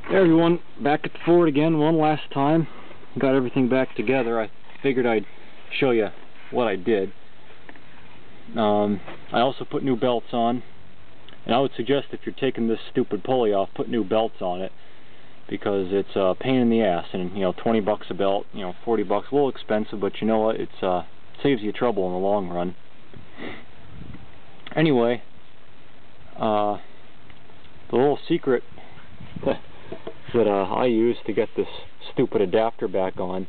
Hey everyone, back at the Ford again one last time. Got everything back together. I figured I'd show you what I did. I also put new belts on, and I would suggest if you're taking this stupid pulley off, put new belts on it, because it's a pain in the ass. And you know, 20 bucks a belt, you know, 40 bucks, a little expensive, but you know what, it's saves you trouble in the long run. Anyway, the little secret that I use to get this stupid adapter back on,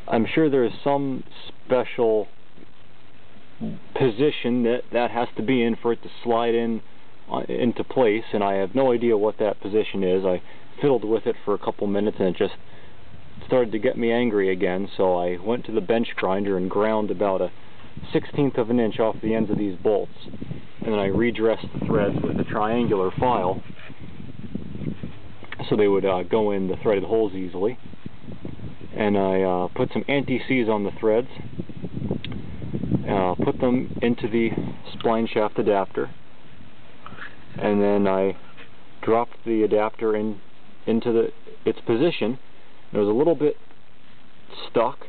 I'm sure there's some special position that has to be in for it to slide into place, and I have no idea what that position is. I fiddled with it for a couple minutes and it just started to get me angry again, so I went to the bench grinder and ground about a 1/16 of an inch off the ends of these bolts, and then I redressed the threads with a triangular file so they would go in the threaded holes easily. And I put some anti-seize on the threads, put them into the spline shaft adapter, and then I dropped the adapter into its position. It was a little bit stuck.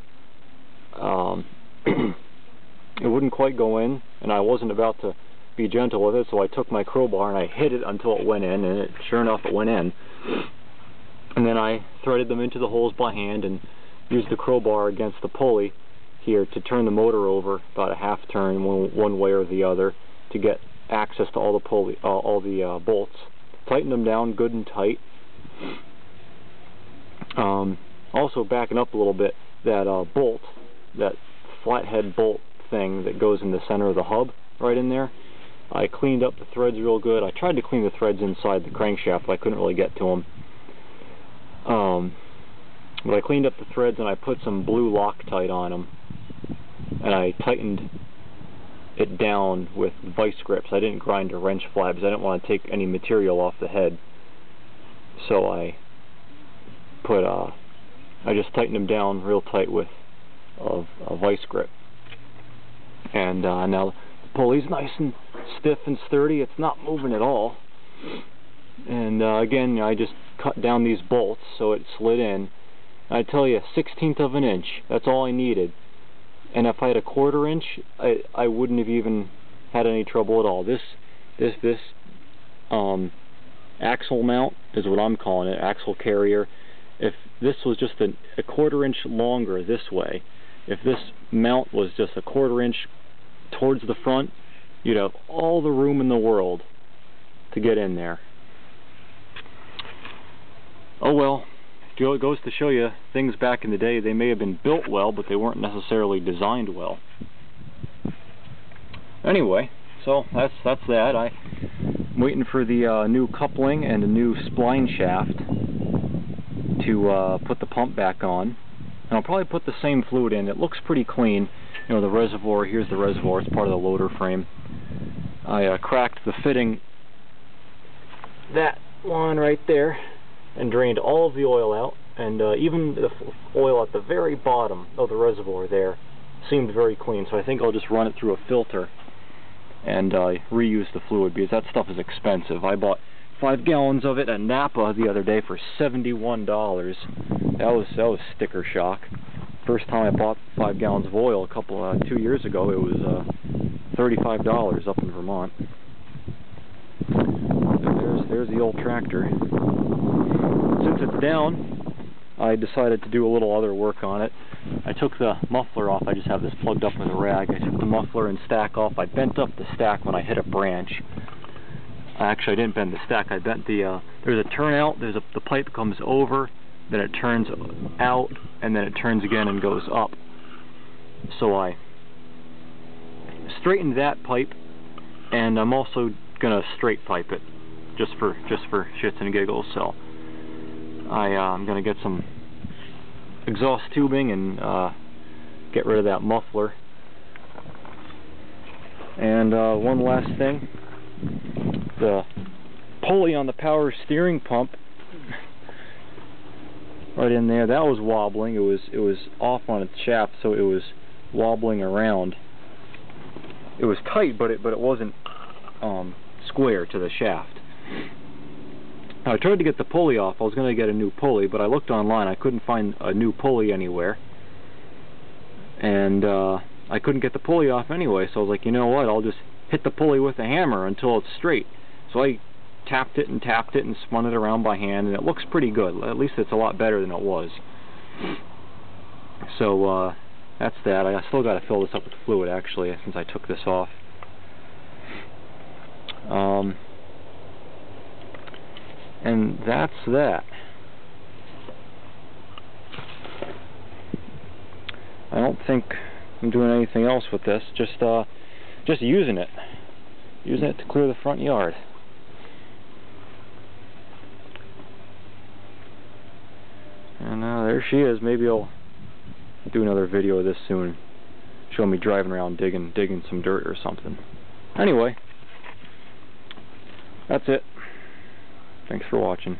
It wouldn't quite go in, and I wasn't about to be gentle with it, so I took my crowbar and I hit it until it went in, and sure enough it went in. And then I threaded them into the holes by hand and used the crowbar against the pulley here to turn the motor over about a half turn one way or the other to get access to all the bolts. Tightened them down good and tight. Also, backing up a little bit, that bolt, that flathead bolt thing that goes in the center of the hub, right in there, I cleaned up the threads real good. I tried to clean the threads inside the crankshaft, but I couldn't really get to them. But I cleaned up the threads and I put some blue Loctite on them, and I tightened it down with vice grips. I didn't grind a wrench flat because I didn't want to take any material off the head, so I just tightened them down real tight with a vice grip. And now the pulley's nice and stiff and sturdy. It's not moving at all. And again, I just cut down these bolts so it slid in. I tell you, 1/16 of an inch, that's all I needed. And if I had a 1/4 inch, I wouldn't have even had any trouble at all. This axle mount is what I'm calling it, axle carrier. If this was just a 1/4 inch longer this way, if this mount was just a 1/4 inch towards the front, you'd have all the room in the world to get in there. Oh well, it goes to show you, things back in the day, they may have been built well, but they weren't necessarily designed well. Anyway, so that's that. I'm waiting for the new coupling and a new spline shaft to put the pump back on. And I'll probably put the same fluid in. It looks pretty clean. You know, the reservoir, here's the reservoir, it's part of the loader frame. I cracked the fitting, that one right there, and drained all of the oil out, and even the oil at the very bottom of the reservoir there seemed very clean, so I think I'll just run it through a filter and reuse the fluid, because that stuff is expensive. I bought 5 gallons of it at Napa the other day for $71. That was sticker shock. First time I bought 5 gallons of oil 2 years ago, it was $35 up in Vermont. And there's the old tractor. Since it's down, I decided to do a little other work on it. I took the muffler off. I just have this plugged up with a rag. I took the muffler and stack off. I bent up the stack when I hit a branch. Actually, I didn't bend the stack. I bent the, there's a turnout, the pipe comes over, then it turns out, and then it turns again and goes up. So I straightened that pipe, and I'm also gonna straight pipe it, just for shits and giggles. So I'm gonna get some exhaust tubing and get rid of that muffler. And one last thing, the pulley on the power steering pump right in there, that was wobbling. It was off on its shaft, so it was wobbling around. It was tight, but it wasn't square to the shaft. I tried to get the pulley off. I was going to get a new pulley, but I looked online. I couldn't find a new pulley anywhere. And I couldn't get the pulley off anyway, so I was like, you know what, I'll just hit the pulley with a hammer until it's straight. So I tapped it and spun it around by hand, and it looks pretty good. At least it's a lot better than it was. So that's that. I still got to fill this up with fluid, actually, since I took this off. And that's that. I don't think I'm doing anything else with this. Just using it to clear the front yard. And there she is. Maybe I'll do another video of this soon. Show me driving around digging some dirt or something. Anyway, that's it. Thanks for watching.